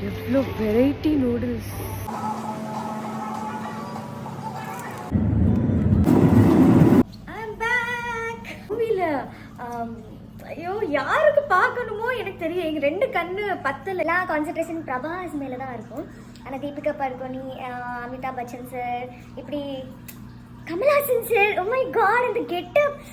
எவ்வளோ variety noodles. ஐயோ யாருக்கு பார்க்கணுமோ எனக்கு தெரியும். எங்கள் 2 கண்ணு பத்தல. எல்லாம் கான்சன்ட்ரேஷன் பிரபாஸ் மேலே தான் இருக்கும். ஆனால் தீபிகா படுகோனி, அமிதாப் பச்சன் சார், இப்படி Kamal Haasan sir, oh my god, இந்த கெட்டப்